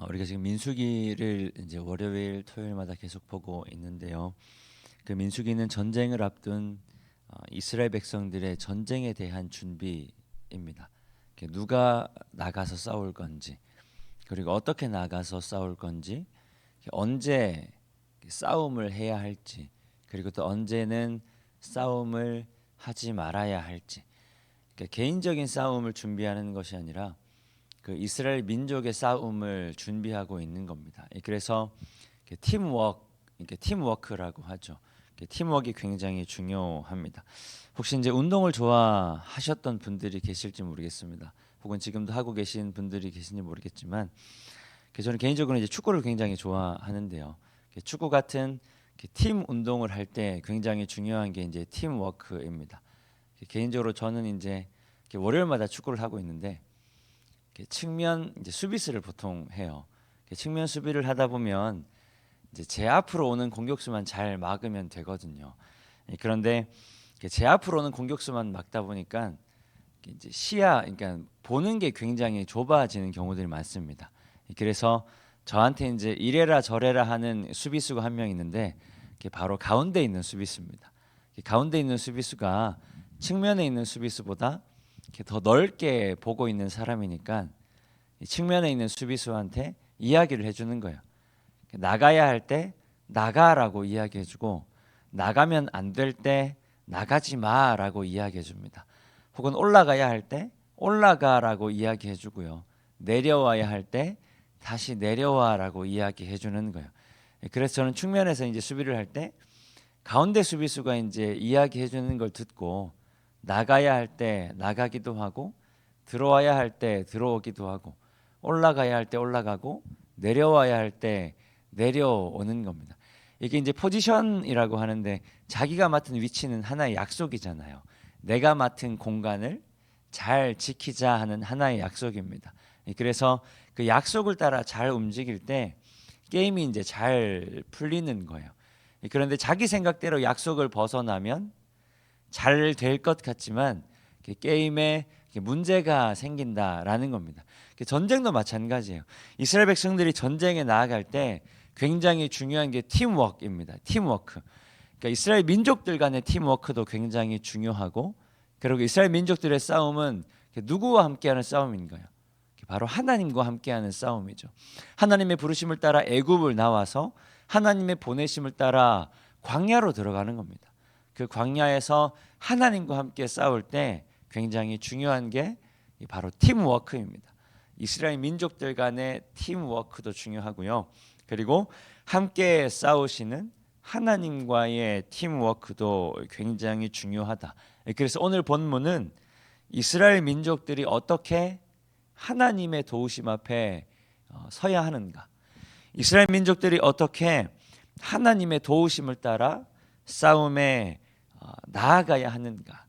우리가 지금 민수기를 이제 월요일, 토요일마다 계속 보고 있는데요. 그 민수기는 전쟁을 앞둔 이스라엘 백성들의 전쟁에 대한 준비입니다. 누가 나가서 싸울 건지, 그리고 어떻게 나가서 싸울 건지, 언제 싸움을 해야 할지, 그리고 또 언제는 싸움을 하지 말아야 할지. 그러니까 개인적인 싸움을 준비하는 것이 아니라 그 이스라엘 민족의 싸움을 준비하고 있는 겁니다. 그래서 팀워크, 팀워크라고 하죠. 팀워크가 굉장히 중요합니다. 혹시 이제 운동을 좋아하셨던 분들이 계실지 모르겠습니다. 혹은 지금도 하고 계신 분들이 계신지 모르겠지만, 저는 개인적으로 이제 축구를 굉장히 좋아하는데요. 축구 같은 팀 운동을 할 때 굉장히 중요한 게 이제 팀워크입니다. 개인적으로 저는 이제 월요일마다 축구를 하고 있는데, 측면 이제 수비수를 보통 해요. 측면 수비를 하다 보면 이제 제 앞으로 오는 공격수만 잘 막으면 되거든요. 그런데 제 앞으로 오는 공격수만 막다 보니까 이제 시야, 그러니까 보는 게 굉장히 좁아지는 경우들이 많습니다. 그래서 저한테 이제 이래라 저래라 하는 수비수가 한 명 있는데, 바로 가운데 있는 수비수입니다. 가운데 있는 수비수가 측면에 있는 수비수보다 더 넓게 보고 있는 사람이니까 측면에 있는 수비수한테 이야기를 해주는 거예요. 나가야 할 때 나가라고 이야기해주고, 나가면 안 될 때 나가지 마라고 이야기해줍니다. 혹은 올라가야 할 때 올라가라고 이야기해주고요. 내려와야 할 때 다시 내려와라고 이야기해주는 거예요. 그래서 저는 측면에서 이제 수비를 할 때 가운데 수비수가 이제 이야기해주는 걸 듣고 나가야 할 때 나가기도 하고, 들어와야 할 때 들어오기도 하고, 올라가야 할 때 올라가고, 내려와야 할 때 내려오는 겁니다. 이게 이제 포지션이라고 하는데, 자기가 맡은 위치는 하나의 약속이잖아요. 내가 맡은 공간을 잘 지키자 하는 하나의 약속입니다. 그래서 그 약속을 따라 잘 움직일 때 게임이 이제 잘 풀리는 거예요. 그런데 자기 생각대로 약속을 벗어나면 잘 될 것 같지만 게임에 문제가 생긴다라는 겁니다. 전쟁도 마찬가지예요. 이스라엘 백성들이 전쟁에 나아갈 때 굉장히 중요한 게 팀워크입니다. 팀워크. 그러니까 이스라엘 민족들 간의 팀워크도 굉장히 중요하고, 그리고 이스라엘 민족들의 싸움은 누구와 함께하는 싸움인 거예요. 바로 하나님과 함께하는 싸움이죠. 하나님의 부르심을 따라 애굽을 나와서 하나님의 보내심을 따라 광야로 들어가는 겁니다. 그 광야에서 하나님과 함께 싸울 때 굉장히 중요한 게 바로 팀워크입니다. 이스라엘 민족들 간의 팀워크도 중요하고요. 그리고 함께 싸우시는 하나님과의 팀워크도 굉장히 중요하다. 그래서 오늘 본문은 이스라엘 민족들이 어떻게 하나님의 도우심 앞에 서야 하는가, 이스라엘 민족들이 어떻게 하나님의 도우심을 따라 싸움에 나아가야 하는가,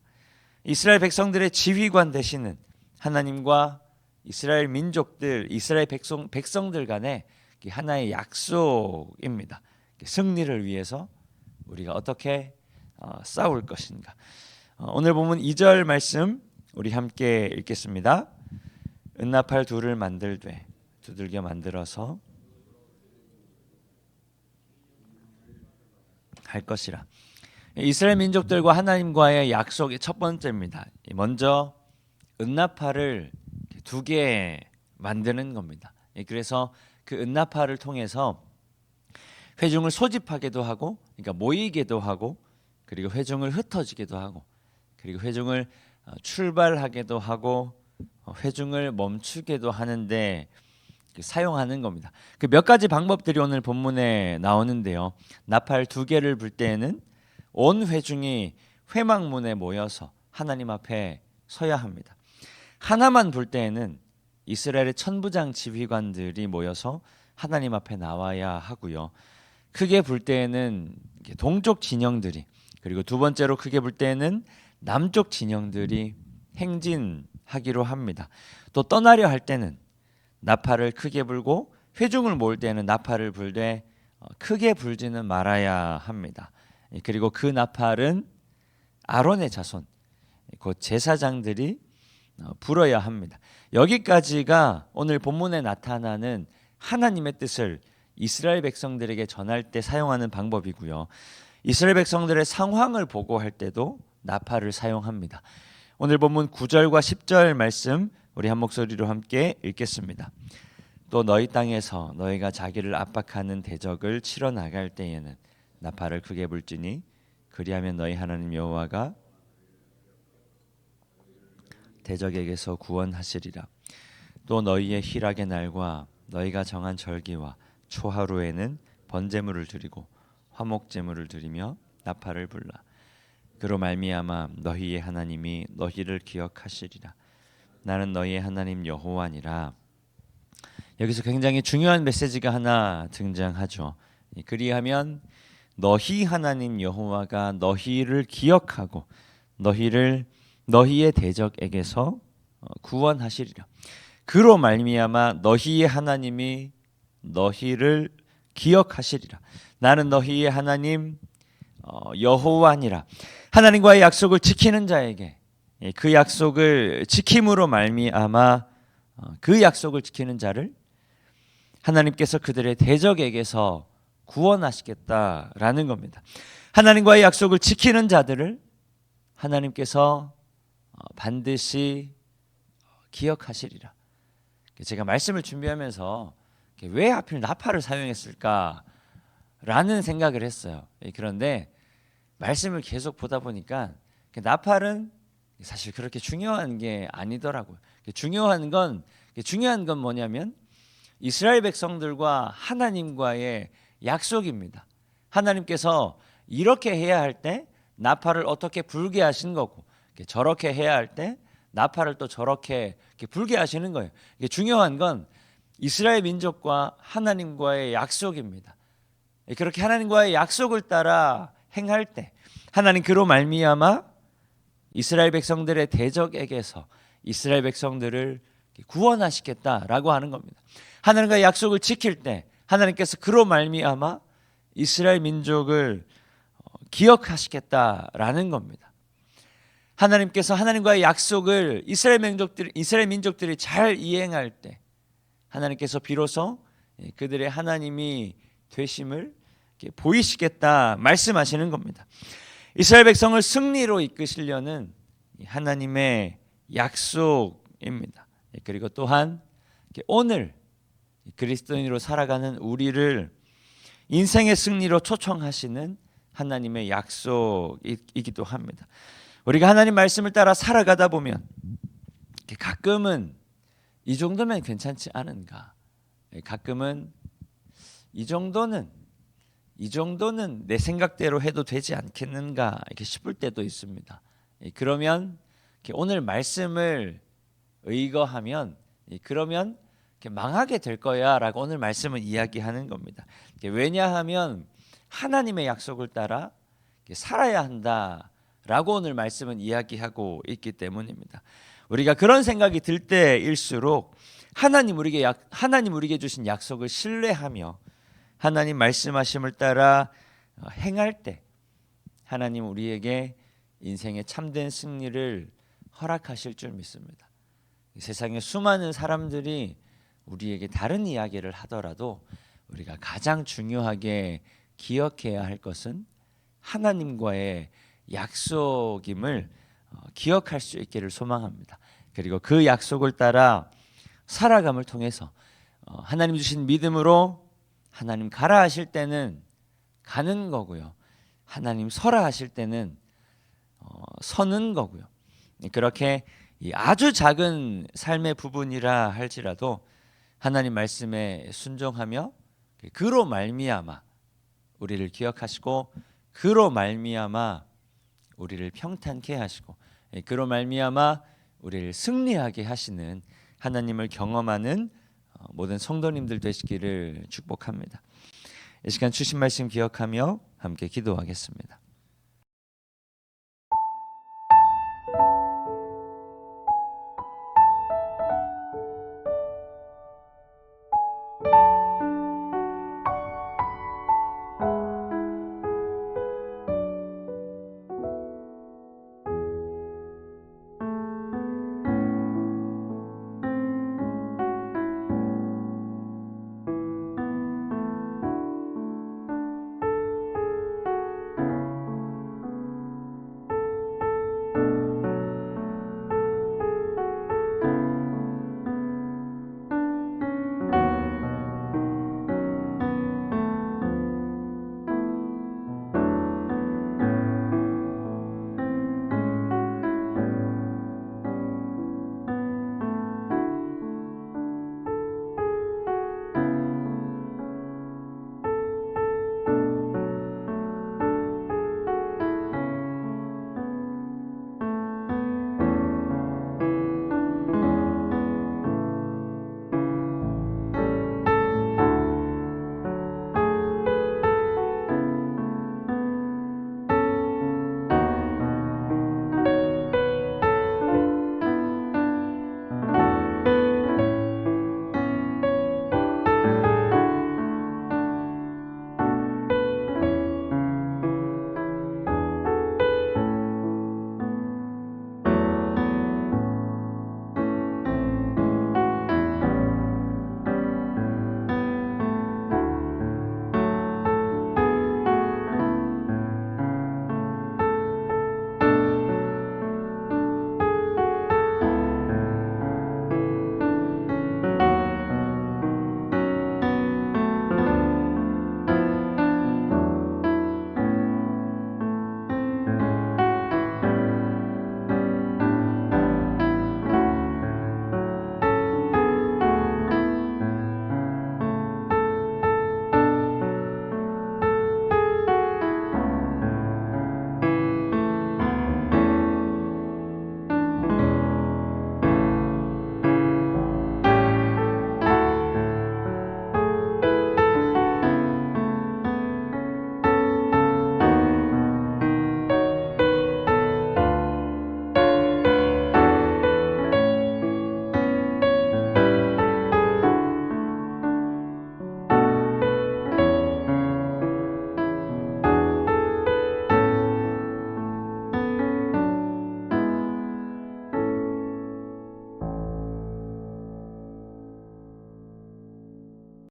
이스라엘 백성들의 지휘관 되시는 하나님과 이스라엘 민족들, 이스라엘 백성들 간의 하나의 약속입니다. 승리를 위해서 우리가 어떻게 싸울 것인가. 오늘 보면 2절 말씀 우리 함께 읽겠습니다. 은나팔 둘을 만들되 두들겨 만들어서 할 것이라. 이스라엘 민족들과 하나님과의 약속의 첫 번째입니다. 먼저 은나팔을 2개 만드는 겁니다. 그래서 그 은나팔을 통해서 회중을 소집하게도 하고, 그러니까 모이게도 하고, 그리고 회중을 흩어지게도 하고, 그리고 회중을 출발하게도 하고, 회중을 멈추게도 하는데 사용하는 겁니다. 그 몇 가지 방법들이 오늘 본문에 나오는데요. 나팔 2개를 불 때에는 온 회중이 회막문에 모여서 하나님 앞에 서야 합니다. 하나만 불 때에는 이스라엘의 천부장 지휘관들이 모여서 하나님 앞에 나와야 하고요. 크게 불 때에는 동쪽 진영들이, 그리고 두 번째로 크게 불 때에는 남쪽 진영들이 행진하기로 합니다. 또 떠나려 할 때는 나팔을 크게 불고, 회중을 모을 때는 나팔을 불되 크게 불지는 말아야 합니다. 그리고 그 나팔은 아론의 자손, 곧 제사장들이 불어야 합니다. 여기까지가 오늘 본문에 나타나는 하나님의 뜻을 이스라엘 백성들에게 전할 때 사용하는 방법이고요. 이스라엘 백성들의 상황을 보고할 때도 나팔을 사용합니다. 오늘 본문 9절과 10절 말씀 우리 한 목소리로 함께 읽겠습니다. 또 너희 땅에서 너희가 자기를 압박하는 대적을 치러 나갈 때에는 나팔을 크게 불지니 그리하면 너희 하나님 여호와가 대적에게서 구원하시리라. 또 너희의 희락의 날과 너희가 정한 절기와 초하루에는 번제물을 드리고 화목제물을 드리며 나팔을 불라. 그로 말미암아 너희의 하나님이 너희를 기억하시리라. 나는 너희의 하나님 여호와니라. 여기서 굉장히 중요한 메시지가 하나 등장하죠. 그리하면 너희 하나님 여호와가 너희를 기억하고 너희의 대적에게서 구원하시리라. 그로 말미암아 너희의 하나님이 너희를 기억하시리라. 나는 너희의 하나님 여호와니라. 하나님과의 약속을 지키는 자에게 그 약속을 지킴으로 말미암아 그 약속을 지키는 자를 하나님께서 그들의 대적에게서 구원하시겠다라는 겁니다. 하나님과의 약속을 지키는 자들을 하나님께서 반드시 기억하시리라. 제가 말씀을 준비하면서 왜 하필 나팔을 사용했을까라는 생각을 했어요. 그런데 말씀을 계속 보다 보니까 나팔은 사실 그렇게 중요한 게 아니더라고요. 중요한 건 뭐냐면 이스라엘 백성들과 하나님과의 약속입니다. 하나님께서 이렇게 해야 할 때 나팔을 어떻게 불게 하신 거고, 저렇게 해야 할 때 나팔을 또 저렇게 불게 하시는 거예요. 중요한 건 이스라엘 민족과 하나님과의 약속입니다. 그렇게 하나님과의 약속을 따라 행할 때 하나님 그로 말미암아 이스라엘 백성들의 대적에게서 이스라엘 백성들을 구원하시겠다라고 하는 겁니다. 하나님과의 약속을 지킬 때 하나님께서 그로 말미암아 이스라엘 민족을 기억하시겠다라는 겁니다. 하나님께서 하나님과의 약속을 이스라엘 민족들이 잘 이행할 때 하나님께서 비로소 그들의 하나님이 되심을 보이시겠다 말씀하시는 겁니다. 이스라엘 백성을 승리로 이끄시려는 하나님의 약속입니다. 그리고 또한 오늘 그리스도인으로 살아가는 우리를 인생의 승리로 초청하시는 하나님의 약속이기도 합니다. 우리가 하나님 말씀을 따라 살아가다 보면 가끔은 이 정도면 괜찮지 않은가? 가끔은 이 정도는 내 생각대로 해도 되지 않겠는가? 이렇게 싶을 때도 있습니다. 그러면 오늘 말씀을 의거하면 그러면 망하게 될 거야라고 오늘 말씀은 이야기하는 겁니다. 왜냐하면 하나님의 약속을 따라 살아야 한다라고 오늘 말씀은 이야기하고 있기 때문입니다. 우리가 그런 생각이 들 때일수록 하나님 우리에게 주신 약속을 신뢰하며 하나님 말씀하심을 따라 행할 때 하나님 우리에게 인생의 참된 승리를 허락하실 줄 믿습니다. 세상에 수많은 사람들이 우리에게 다른 이야기를 하더라도 우리가 가장 중요하게 기억해야 할 것은 하나님과의 약속임을 기억할 수 있기를 소망합니다. 그리고 그 약속을 따라 살아감을 통해서 하나님 주신 믿음으로 하나님 가라 하실 때는 가는 거고요. 하나님 서라 하실 때는 서는 거고요. 그렇게 아주 작은 삶의 부분이라 할지라도 하나님 말씀에 순종하며 그로 말미암아 우리를 기억하시고 그로 말미암아 우리를 평탄케 하시고 그로 말미암아 우리를 승리하게 하시는 하나님을 경험하는 모든 성도님들 되시기를 축복합니다. 이 시간 주신 말씀 기억하며 함께 기도하겠습니다.